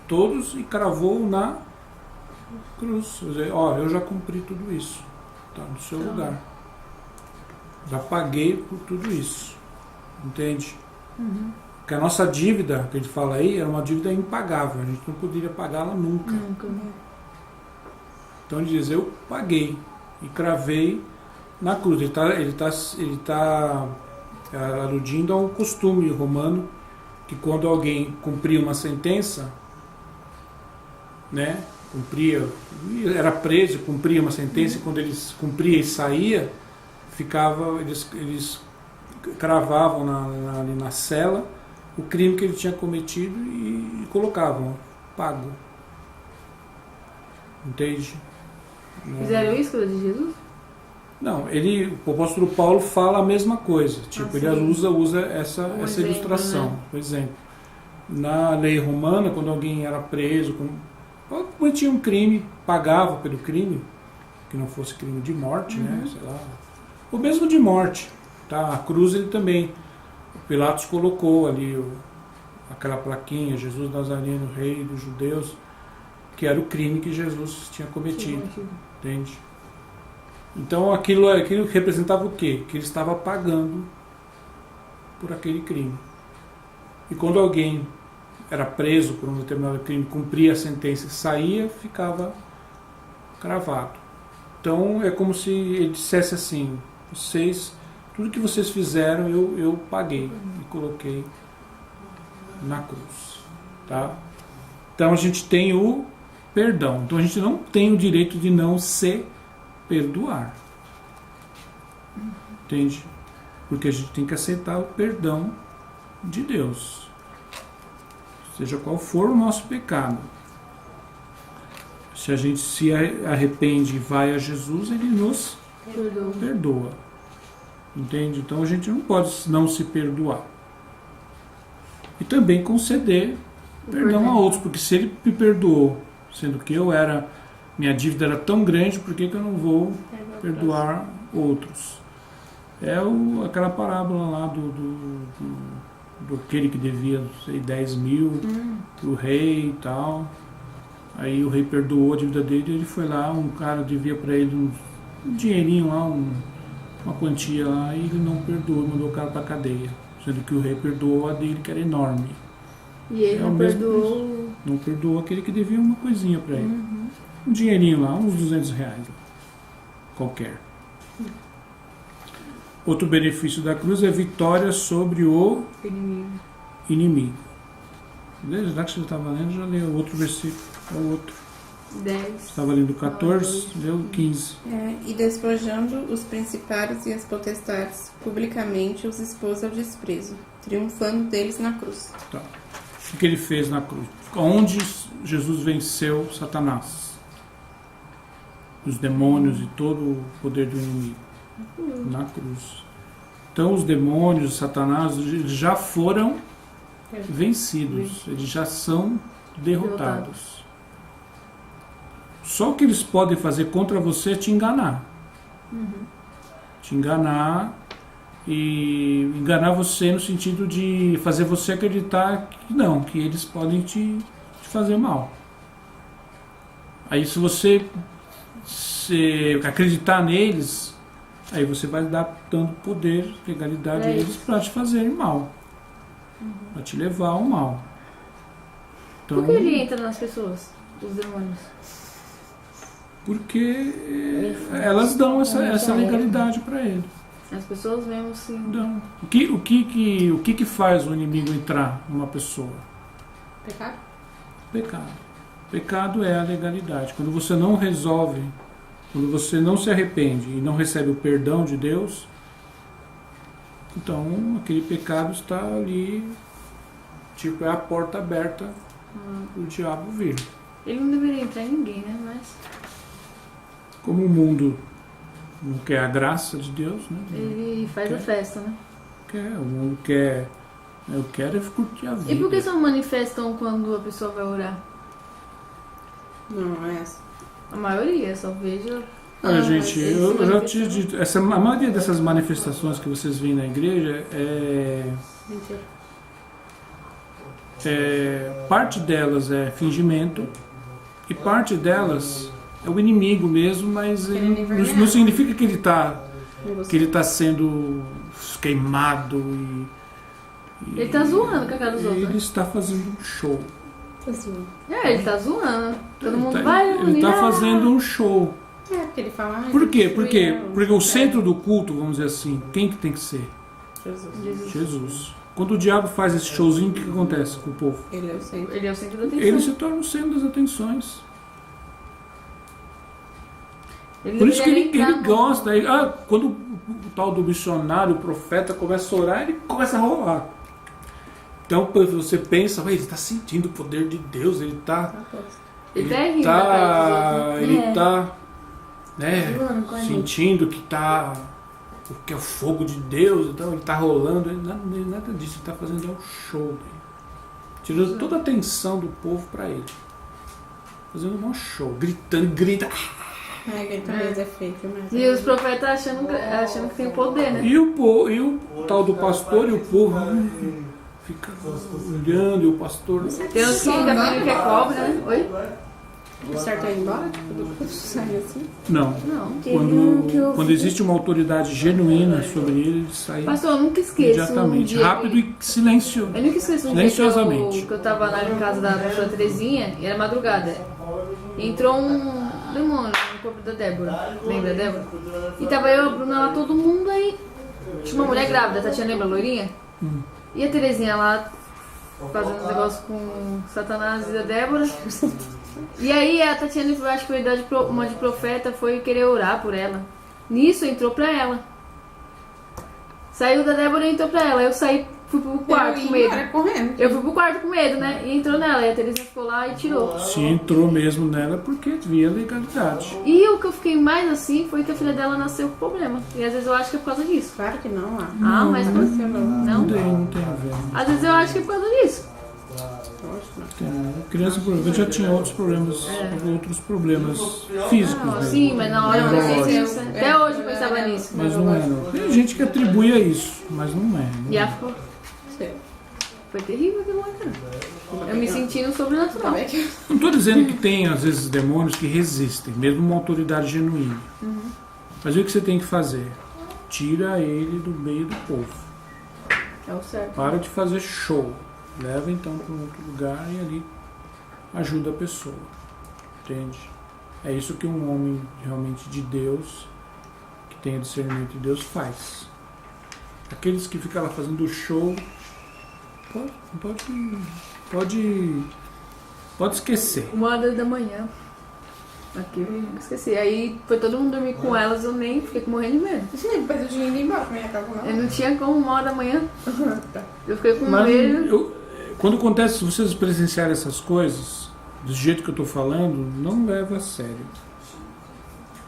Speaker 1: todos, e cravou na cruz. Quer dizer, eu já cumpri tudo isso. Está no seu lugar. Já paguei por tudo isso. Entende? Porque a nossa dívida, que a gente fala aí, era uma dívida impagável. A gente não poderia pagá-la nunca. Então ele diz, eu paguei e cravei na cruz. Ele tá aludindo a um costume romano, que quando alguém cumpria uma sentença, né, era preso, cumpria uma sentença, e quando eles cumpria e saía, eles cravavam ali na cela o crime que ele tinha cometido e colocavam, pago. Entende?
Speaker 5: Fizeram isso com a de Jesus?
Speaker 1: Não, o apóstolo Paulo fala a mesma coisa. Tipo, ele usa essa
Speaker 5: exemplo,
Speaker 1: ilustração,
Speaker 5: né?
Speaker 1: por exemplo. Na lei romana, quando alguém era preso, cometia um crime, pagava pelo crime, que não fosse crime de morte, né? Sei lá. Ou mesmo de morte. Tá? A cruz ele também. Pilatos colocou ali aquela plaquinha, Jesus Nazareno, Rei dos Judeus, que era o crime que Jesus tinha cometido. Entende? Então aquilo representava o quê? Que ele estava pagando por aquele crime. E quando alguém era preso por um determinado crime, cumpria a sentença e saía, ficava cravado. Então é como se ele dissesse assim, tudo que vocês fizeram eu paguei e coloquei na cruz. Tá? Então a gente tem o perdão. Então a gente não tem o direito de não se perdoar. Entende? Porque a gente tem que aceitar o perdão de Deus. Seja qual for o nosso pecado. Se a gente se arrepende e vai a Jesus, Ele nos perdoa. Entende? Então a gente não pode não se perdoar. E também conceder perdão a outros. Porque se Ele me perdoou, sendo que minha dívida era tão grande, por que eu não vou perdoar outros? Aquela parábola lá do aquele que devia, não sei, 10 mil, o rei e tal. Aí o rei perdoou a dívida dele e ele foi lá, um cara devia para ele um dinheirinho lá, uma quantia lá, e ele não perdoou, mandou o cara para cadeia. Sendo que o rei perdoou a dele, que era enorme.
Speaker 5: E ele não perdoou
Speaker 1: Não perdoou aquele que devia uma coisinha para ele. Um dinheirinho lá, uns R$200. Qualquer. Outro benefício da cruz é vitória sobre o inimigo. Beleza? Já que você estava lendo, já leu outro versículo. É o outro.
Speaker 5: 10.
Speaker 1: Estava lendo 14, leu 15.
Speaker 3: E despojando os principados e as potestades, publicamente os expôs ao desprezo, triunfando deles na cruz.
Speaker 1: Tá. O que ele fez na cruz? Onde Jesus venceu Satanás? Os demônios e todo o poder do inimigo. Na cruz. Então os demônios, Satanás, eles já foram vencidos. Eles já são derrotados. Só o que eles podem fazer contra você é te enganar. Te enganar e enganar você no sentido de fazer você acreditar que não, que eles podem te fazer mal. Aí se você acreditar neles, aí você vai dando poder, legalidade a eles para te fazerem mal. Para te levar ao mal. Então,
Speaker 5: Por que ele entra nas pessoas, os demônios?
Speaker 1: Porque elas dão essa legalidade para ele.
Speaker 5: As pessoas mesmo assim.
Speaker 1: Dão. O que faz o inimigo entrar numa pessoa?
Speaker 3: Pecado?
Speaker 1: Pecado. Pecado é a legalidade. Quando você não resolve, quando você não se arrepende e não recebe o perdão de Deus, então aquele pecado está ali, tipo, é a porta aberta para o diabo vir.
Speaker 5: Ele não deveria entrar em ninguém, né? Mas
Speaker 1: Como o mundo não quer a graça de Deus, né?
Speaker 5: ele faz a festa, né?
Speaker 1: O mundo quer. Eu quero é curtir a vida.
Speaker 5: E por que só manifestam quando a pessoa vai orar?
Speaker 3: Não, é essa.
Speaker 5: A maioria, só vejo.
Speaker 1: Olha, gente,
Speaker 5: eles
Speaker 1: eu
Speaker 5: se
Speaker 1: já
Speaker 5: manifestam.
Speaker 1: te dito, a maioria dessas manifestações que vocês veem na igreja
Speaker 3: Mentira.
Speaker 1: parte delas é fingimento e parte delas é o inimigo mesmo, mas ele não significa que ele tá sendo queimado e
Speaker 5: Ele tá zoando com a cara dos outros.
Speaker 1: ele
Speaker 5: Né?
Speaker 1: está fazendo um show.
Speaker 5: Ele tá zoando. Todo mundo vai
Speaker 1: Ele está fazendo um show.
Speaker 3: É, porque ele fala...
Speaker 1: Por quê? Porque o centro do culto, vamos dizer assim, quem que tem que ser?
Speaker 3: Jesus.
Speaker 1: Jesus. Quando o diabo faz esse showzinho, o que acontece com o povo?
Speaker 3: Ele é o centro.
Speaker 5: Ele é o centro da atenção.
Speaker 1: Ele se torna o centro das atenções.
Speaker 5: Ele
Speaker 1: Por isso que
Speaker 5: deveria
Speaker 1: ele
Speaker 5: entrar
Speaker 1: gosta. Quando o tal do missionário, o profeta, começa a orar, ele começa a rolar. Então você pensa, ele está sentindo o poder de Deus, ele está...
Speaker 5: Ele tá rindo da cara dos
Speaker 1: Ele
Speaker 6: É.
Speaker 1: está
Speaker 6: Zoando com a gente.
Speaker 1: sentindo que é o fogo de Deus, então ele está rolando, nada disso, ele está fazendo um show dele. Tirando toda a atenção do povo para ele. Fazendo um show, gritando, grita.
Speaker 3: É, ele também é fake, mas...
Speaker 5: E os profetas achando que tem poder, né?
Speaker 1: E o tal do pastor e o povo fica olhando, e o pastor...
Speaker 5: Tem uns que ainda que é cobra, né? Oi?
Speaker 3: O certo é ir embora? Tipo, do curso sai assim?
Speaker 1: Não.
Speaker 5: Não.
Speaker 6: Teve um que eu
Speaker 1: Quando
Speaker 6: vi-
Speaker 1: existe uma autoridade genuína sobre ele, ele sai
Speaker 5: Pastor, eu nunca esqueço.
Speaker 1: imediatamente,
Speaker 5: dia
Speaker 1: rápido e silencioso.
Speaker 5: Eu nunca esqueço um dia
Speaker 1: Silenciosamente.
Speaker 5: que eu tava lá em casa da professora Terezinha e era madrugada. Entrou um demônio no corpo da Débora. Lembra da Débora? E tava eu, a Bruna lá, todo mundo aí. Tinha uma mulher grávida, a Tatiana lembra, a loirinha? E a Terezinha lá fazendo um negócio com Satanás e a Débora. E aí a Tatiana, eu acho que foi uma de profeta, foi querer orar por ela. Nisso entrou pra ela. Saiu da Débora e entrou pra ela. Eu saí, fui pro quarto com medo.
Speaker 3: Era correndo.
Speaker 5: Eu fui pro quarto com medo, né? E entrou nela. E a Terezinha ficou lá e tirou.
Speaker 1: Se entrou mesmo nela porque via legalidade.
Speaker 5: E o que eu fiquei mais assim foi que a filha dela nasceu com problema. E às vezes eu acho que é por causa disso.
Speaker 3: Claro que não, lá.
Speaker 5: Ah, mas
Speaker 3: Não,
Speaker 5: não.
Speaker 1: Não tem a ver.
Speaker 5: Às vezes eu acho que é por causa disso.
Speaker 1: A criança provavelmente já tinha outros problemas físicos.
Speaker 5: Não,
Speaker 1: Né?
Speaker 5: sim, mas na hora eu pensei
Speaker 1: Neurológicos.
Speaker 5: nisso. Até hoje eu pensava nisso.
Speaker 1: Mas não é, não. Tem gente que atribui a isso, mas não é. Não
Speaker 5: E
Speaker 1: é.
Speaker 5: ela ficou. Foi terrível aquilo lá, cara. Eu me senti no sobrenatural.
Speaker 1: Não estou dizendo que tem, às vezes, demônios que resistem, mesmo uma autoridade genuína. Mas o que você tem que fazer? Tira ele do meio do povo.
Speaker 5: É o certo.
Speaker 1: Para de fazer show. Leva então para um outro lugar e ali ajuda a pessoa. Entende? É isso que um homem realmente de Deus, que tenha discernimento de Deus, faz. Aqueles que ficam lá fazendo show, pode esquecer.
Speaker 5: 1h da manhã. Aqui eu esqueci. Aí foi todo mundo dormir com elas, eu nem fiquei morrendo de medo.
Speaker 3: Depois eu tinha ido embora pra minha casa, não.
Speaker 5: Eu não tinha como 1h da manhã. Eu fiquei com
Speaker 1: Mas
Speaker 5: medo.
Speaker 1: quando acontece, se vocês presenciarem essas coisas, do jeito que eu estou falando, não leva a sério.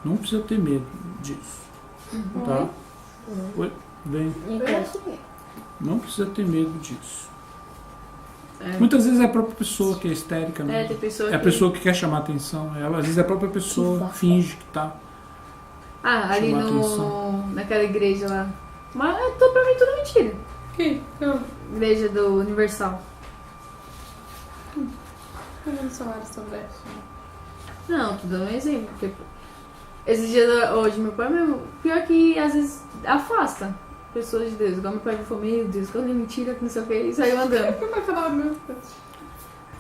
Speaker 1: Não precisa ter medo disso. Tá? Oi? Bem, não precisa ter medo disso. Muitas vezes é a própria pessoa que é histérica, né?
Speaker 5: Tem pessoa
Speaker 1: É a pessoa que quer chamar atenção. Às vezes é a própria pessoa finge que tá.
Speaker 5: ali
Speaker 1: chamar atenção.
Speaker 5: naquela igreja lá. Mas pra mim tudo mentira.
Speaker 3: Que? Eu
Speaker 5: Igreja do Universal.
Speaker 3: não falaram sobre isso.
Speaker 5: Não, tô dando um exemplo. Porque esses dias hoje, meu pai mesmo, pior que às vezes afasta pessoas de Deus. Igual meu pai falou, meu Deus, que mentira, que não sei o que, e saiu andando.
Speaker 3: Meu pai falava mesmo.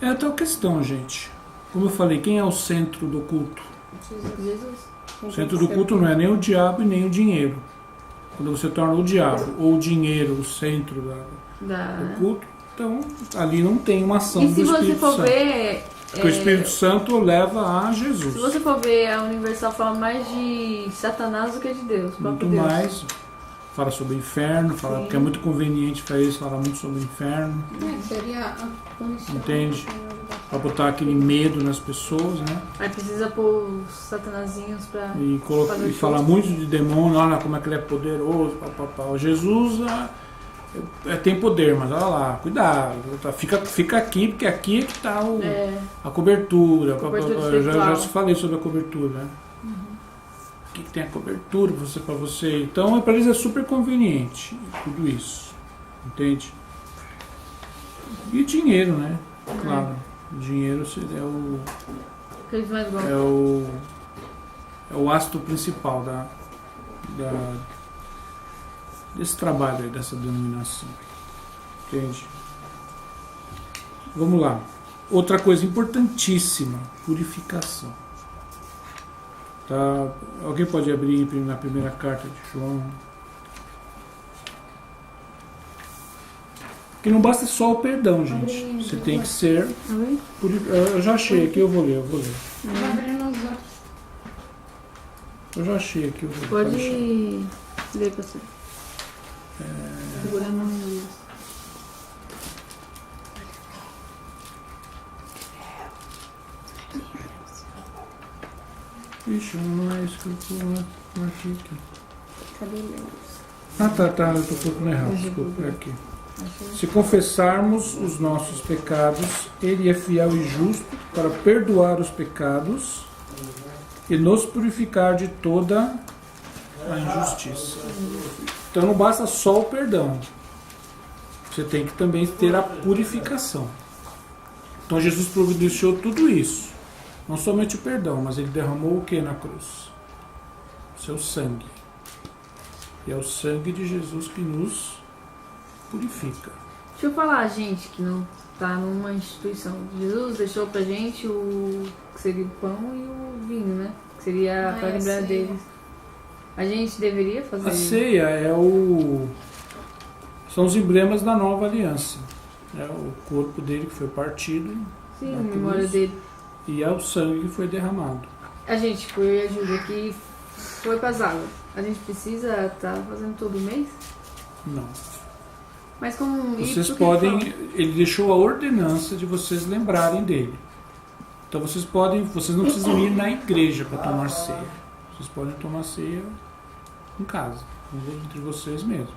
Speaker 1: É a tal questão, gente. Como eu falei, quem é o centro do culto?
Speaker 5: Jesus.
Speaker 1: O centro do culto não é nem o diabo e nem o dinheiro. Quando você torna o diabo ou o dinheiro o centro do culto, então ali não tem uma ação
Speaker 5: E
Speaker 1: do
Speaker 5: se você
Speaker 1: Espírito
Speaker 5: for
Speaker 1: Santo.
Speaker 5: ver.
Speaker 1: Porque o Espírito Santo leva a Jesus.
Speaker 5: Se você for ver, a Universal fala mais de Satanás do que de Deus. O
Speaker 1: Muito
Speaker 5: próprio Deus.
Speaker 1: mais. Fala sobre o inferno, fala, porque é muito conveniente para eles falar muito sobre o inferno,
Speaker 3: Seria a punição.
Speaker 1: entende? Para botar aquele medo nas pessoas, né?
Speaker 5: Aí precisa pôr os satanazinhos pra.
Speaker 1: E
Speaker 5: fazer
Speaker 1: e
Speaker 5: show.
Speaker 1: falar muito de demônio, olha como é que ele é poderoso, papapá. O Jesus tem poder, mas olha lá, cuidado, tá? Fica aqui, porque aqui é que está a cobertura.
Speaker 5: Cobertura
Speaker 1: Eu já
Speaker 5: espiritual.
Speaker 1: falei sobre a cobertura, né? O que tem a cobertura para você? Então, para eles é super conveniente tudo isso, entende? E dinheiro, né? Claro, dinheiro é o
Speaker 5: Que eles mais gostam.
Speaker 1: é o astro principal desse trabalho aí, dessa denominação. Entende? Vamos lá. Outra coisa importantíssima, purificação. Tá? Alguém pode abrir na primeira carta de João? Que não basta só o perdão, gente. Você tem que ser... Eu já achei aqui, eu vou ler. Eu já achei aqui, eu vou ler.
Speaker 5: Pode
Speaker 1: deixar.
Speaker 5: ler pra você. Segurando no.
Speaker 1: Ixi, não é isso que eu tô aqui.
Speaker 3: Cadê Deus?
Speaker 1: Tá, eu tô colocando errado, desculpa, é aqui. Se confessarmos os nossos pecados, Ele é fiel e justo para perdoar os pecados e nos purificar de toda a injustiça. Então não basta só o perdão, você tem que também ter a purificação. Então Jesus providenciou tudo isso, não somente o perdão, mas Ele derramou o que na cruz? O seu sangue. E é o sangue de Jesus que nos purifica.
Speaker 5: Deixa eu falar, gente, que não tá numa instituição. Jesus deixou pra gente o que seria o pão e o vinho, né? Que seria pra lembrar deles. A gente deveria fazer
Speaker 1: A ceia são os emblemas da nova aliança. É o corpo dele que foi partido.
Speaker 5: Sim,
Speaker 1: na
Speaker 5: em memória
Speaker 1: cruz,
Speaker 5: dele.
Speaker 1: E é o sangue que foi derramado.
Speaker 5: A gente, tipo, eu e a Júlia que foi pras águas. A gente precisa estar fazendo todo mês?
Speaker 1: Não.
Speaker 5: Mas como
Speaker 1: Vocês
Speaker 5: isso
Speaker 1: podem. Ele deixou a ordenança de vocês lembrarem dele. Então vocês não precisam ir na igreja para tomar ceia. Vocês podem tomar ceia em casa, entre vocês mesmo.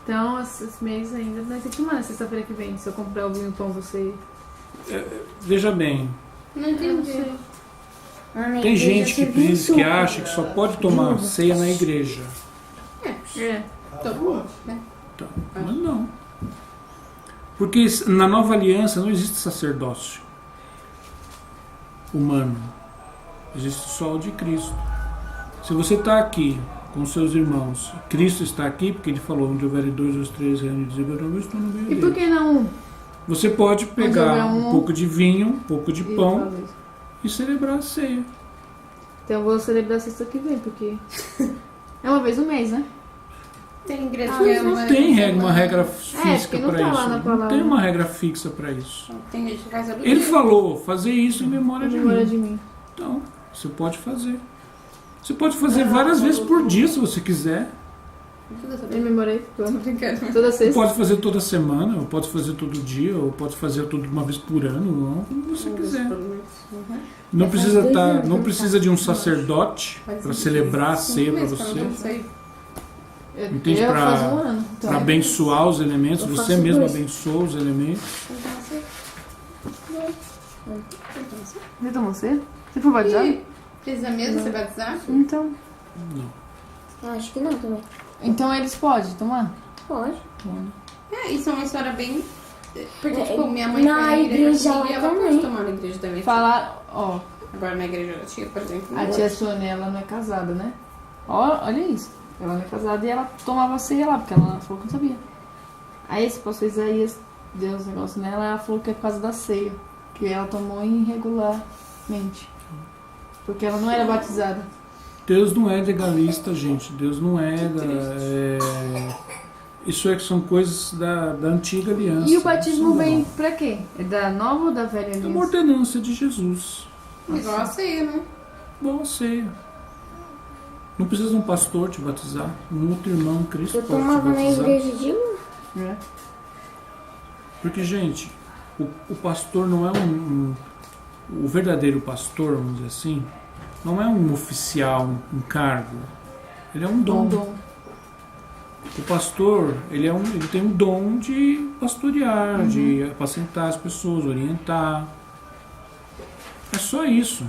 Speaker 5: Então, esses meses ainda nós temos que tomar na sexta-feira que vem. Se eu comprar o vinho pão, você.
Speaker 1: Veja bem,
Speaker 3: Não entendi.
Speaker 1: tem gente que acha que só pode tomar ceia na igreja.
Speaker 5: É.
Speaker 3: Todo mundo, né?
Speaker 1: Então, mas não. Porque na nova aliança não existe sacerdócio humano. Existe só o de Cristo. Se você está aqui com seus irmãos, Cristo está aqui, porque Ele falou, onde houver dois ou três reunidos, eu estou no meio
Speaker 5: E
Speaker 1: deles.
Speaker 5: por que não um?
Speaker 1: Você pode pegar
Speaker 5: houver
Speaker 1: um pouco de vinho, um pouco de
Speaker 5: E
Speaker 1: pão
Speaker 5: fazer isso.
Speaker 1: e celebrar a ceia.
Speaker 5: Então eu vou celebrar sexta que vem, porque é uma vez no mês, né?
Speaker 3: Tem igreja
Speaker 5: Ah,
Speaker 3: que é
Speaker 1: Não
Speaker 3: uma
Speaker 1: tem
Speaker 3: vez
Speaker 1: uma
Speaker 3: por
Speaker 1: regra
Speaker 3: semana.
Speaker 1: física
Speaker 5: porque não
Speaker 1: para
Speaker 5: tá lá
Speaker 1: isso.
Speaker 5: na
Speaker 1: Não
Speaker 5: palavra.
Speaker 1: tem uma regra fixa para isso.
Speaker 3: Tem gente que faz todo
Speaker 1: Ele
Speaker 3: dia.
Speaker 1: falou, fazer isso em memória de
Speaker 5: Memória
Speaker 1: mim.
Speaker 5: de mim.
Speaker 1: Então, você pode fazer. Você pode fazer várias vezes por dia, se você quiser.
Speaker 5: Eu memorei.
Speaker 3: Tô brincando.
Speaker 5: Toda
Speaker 1: Você
Speaker 5: sexta.
Speaker 1: pode fazer toda semana, ou pode fazer todo dia, ou pode fazer tudo uma vez por ano, ou como você quiser. Não precisa,
Speaker 6: dois anos que
Speaker 1: não
Speaker 6: eu
Speaker 1: precisa de um sacerdote para celebrar a ceia para você. Entende?
Speaker 5: Eu
Speaker 1: Pra-
Speaker 5: faço um ano. Então.
Speaker 1: Para abençoar os elementos,
Speaker 6: Eu
Speaker 1: você
Speaker 6: faço
Speaker 1: mesmo
Speaker 6: dois.
Speaker 1: abençoa os elementos.
Speaker 5: Você tomou ceia? Você foi batizado?
Speaker 3: E precisa mesmo ser batizado?
Speaker 5: Então.
Speaker 6: Acho que não também.
Speaker 5: Então eles podem tomar?
Speaker 6: Pode.
Speaker 3: É, isso é uma história bem... Porque,
Speaker 6: É,
Speaker 3: tipo, minha mãe
Speaker 6: na
Speaker 3: foi na igreja
Speaker 6: igreja
Speaker 3: e
Speaker 6: lá
Speaker 3: ela pode
Speaker 6: também.
Speaker 3: tomar na igreja também.
Speaker 5: Falar, ó,
Speaker 3: Agora na igreja da tia, por exemplo, não
Speaker 5: a
Speaker 3: pode.
Speaker 5: tia Sônia, ela não é casada, né? Ó, olha isso. Ela não é casada e ela tomava ceia lá, porque ela falou que não sabia. Aí esse pastor Isaías deu uns negócios nela, ela falou que é por causa da ceia. Que ela tomou irregularmente. Porque ela não era batizada.
Speaker 1: Deus não é legalista, gente. Deus não é. Isso é que são coisas da antiga aliança.
Speaker 5: E o batismo
Speaker 1: Isso
Speaker 5: vem
Speaker 1: não.
Speaker 5: pra quê? É da nova ou da velha
Speaker 1: É uma
Speaker 5: aliança?
Speaker 1: ordenança de Jesus.
Speaker 3: Igual a ceia, né?
Speaker 1: Boa ceia. Não precisa de um pastor te batizar. Um outro irmão em Cristo
Speaker 6: Eu
Speaker 1: pode te
Speaker 6: tomava na
Speaker 1: batizar.
Speaker 6: igreja de um.
Speaker 5: É.
Speaker 1: Porque, gente, o pastor não é o verdadeiro pastor, vamos dizer assim, não é um oficial, um cargo. Ele é um dom. O pastor, ele tem um dom de pastorear, de apacentar as pessoas, orientar. É só isso.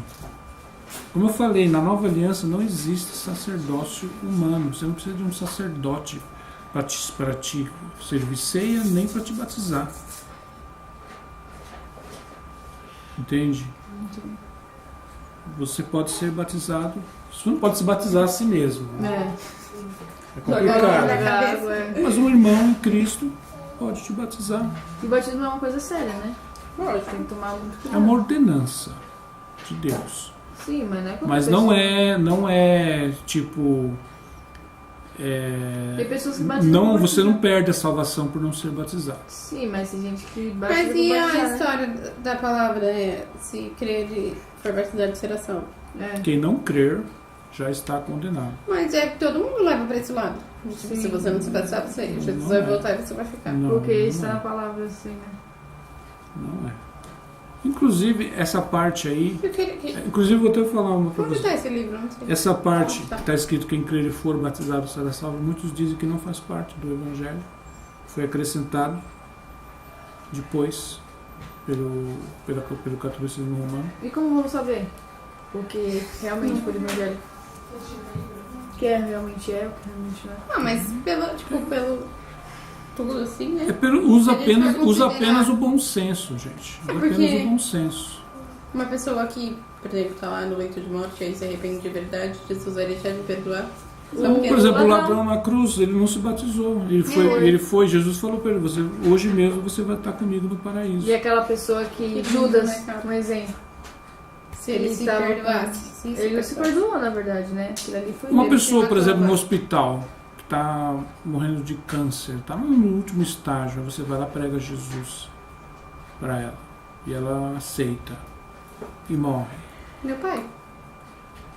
Speaker 1: Como eu falei, na nova aliança não existe sacerdócio humano. Você não precisa de um sacerdote para te servir ceia, nem para te batizar. Entende? Você pode ser batizado. Você não pode se batizar a si mesmo.
Speaker 5: É.
Speaker 1: É complicado.
Speaker 5: Água, é.
Speaker 1: Mas um irmão em Cristo pode te batizar.
Speaker 5: E batismo é uma coisa séria, né?
Speaker 3: Lógico.
Speaker 5: Tem que tomar muito
Speaker 1: É
Speaker 5: cuidado.
Speaker 1: uma ordenança de Deus.
Speaker 5: Sim, mas não é qualquer
Speaker 1: Mas
Speaker 5: pessoa.
Speaker 1: não é tipo.
Speaker 5: Tem pessoas que batizam
Speaker 1: Não,
Speaker 5: por
Speaker 1: você não
Speaker 5: batizar.
Speaker 1: perde a salvação por não ser batizado.
Speaker 5: Sim, mas tem gente que batiza
Speaker 3: Mas
Speaker 5: por
Speaker 3: e
Speaker 5: batizar,
Speaker 3: a
Speaker 5: né?
Speaker 3: história da palavra, né? Se crer e for batizado será salvo.
Speaker 5: É.
Speaker 1: Quem não crer já está condenado.
Speaker 3: Mas é que todo mundo leva pra esse lado. Tipo,
Speaker 5: Sim.
Speaker 3: se você não se batizar, você Jesus
Speaker 1: Não
Speaker 3: vai
Speaker 1: é.
Speaker 3: voltar e você vai ficar.
Speaker 1: Não,
Speaker 5: Porque
Speaker 1: não
Speaker 5: está
Speaker 1: é.
Speaker 5: na palavra assim, né?
Speaker 1: Não é. Inclusive, essa parte aí.
Speaker 3: Eu queria-
Speaker 1: Inclusive, vou até falar uma pra
Speaker 3: Onde
Speaker 1: você.
Speaker 3: tá esse livro? Não sei.
Speaker 1: Essa parte
Speaker 3: Tá.
Speaker 1: que está escrito quem crer e for batizado será salvo, muitos dizem que não faz parte do Evangelho. Foi acrescentado depois pelo catolicismo romano.
Speaker 5: E como vamos saber? Porque realmente foi do evangelho. Que realmente é, o que realmente não é.
Speaker 3: Ah, mas pelo tudo assim, né?
Speaker 1: Usa
Speaker 3: A gente vai
Speaker 1: apenas, usa
Speaker 3: considerar-
Speaker 1: apenas o bom senso, gente. Usa
Speaker 3: porque-
Speaker 1: apenas o bom senso.
Speaker 3: Uma pessoa que, por exemplo, tá lá no leito de morte e aí se arrepende de verdade, Jesus vai deixar de perdoar. Só porque
Speaker 1: Por exemplo, o
Speaker 5: ladrão.
Speaker 1: ladrão na cruz, ele não se batizou. Jesus falou para ele, hoje mesmo você vai estar comigo no paraíso.
Speaker 5: E aquela pessoa que
Speaker 3: Que
Speaker 5: Judas,
Speaker 3: lindo, né, cara?
Speaker 5: um exemplo.
Speaker 3: se ele se
Speaker 5: estava
Speaker 3: perdoasse.
Speaker 5: Ele não se perdoou, na verdade, né? Aquilo ali foi
Speaker 1: Uma
Speaker 5: dele.
Speaker 1: pessoa, por
Speaker 3: matou,
Speaker 1: exemplo, no
Speaker 3: vai.
Speaker 1: hospital, que está morrendo de câncer, está no último estágio, você vai lá e prega Jesus para ela. E ela aceita. E morre.
Speaker 3: Meu pai.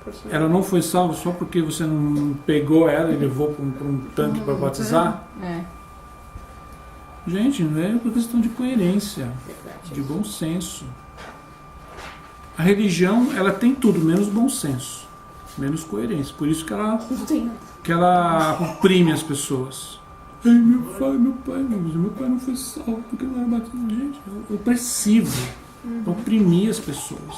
Speaker 3: Por sinal.
Speaker 1: Ela não foi salva só porque você não pegou ela e levou para um tanque para batizar?
Speaker 5: É.
Speaker 1: Gente, não é uma questão de coerência,
Speaker 3: Verdade.
Speaker 1: de bom senso. A religião, ela tem tudo, menos bom senso, menos coerência. Por isso que ela oprime as pessoas. Ai, meu pai não foi salvo porque não era batizado. Gente, é opressivo. Pra oprimir as pessoas.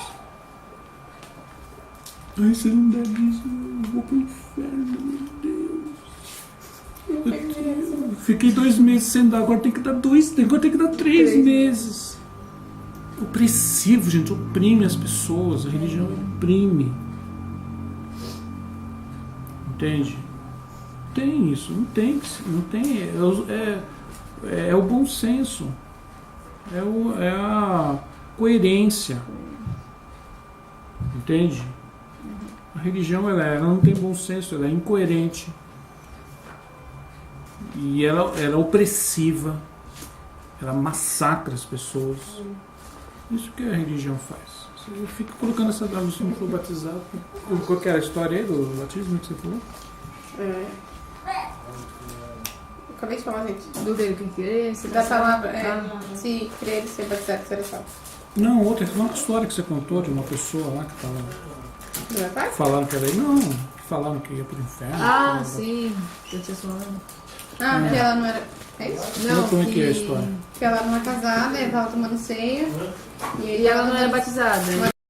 Speaker 1: Ai, se não der disso, eu vou pro inferno, meu Deus. Fiquei 2 meses sem dar, agora tem que dar agora tem que dar 3 meses. Opressivo, gente, oprime as pessoas. A religião oprime. Entende? Tem isso, não tem. É o bom senso. É a coerência. Entende? A religião ela não tem bom senso, ela é incoerente. E ela é opressiva. Ela massacra as pessoas. Isso que a religião faz. Você fica colocando essa data, você não foi batizado. Qual que era a história aí do batismo que você falou?
Speaker 3: Acabei de falar, gente.
Speaker 5: Do que crer, se
Speaker 3: Da palavra,
Speaker 5: Ah.
Speaker 3: se crer e ser batizado, será salvo.
Speaker 1: Não, outra história que você contou de uma pessoa lá que estava
Speaker 3: Não é pai?
Speaker 1: falaram que ela ia. Não, que falaram que ia pro inferno.
Speaker 5: Ah,
Speaker 1: que
Speaker 5: sim. Eu tinha falado.
Speaker 3: Que ela não era. É isso?
Speaker 5: Não,
Speaker 1: como é que é a história?
Speaker 3: Que ela não é casada, ela tava tomando ceia.
Speaker 5: E ela não era batizada.
Speaker 3: Não era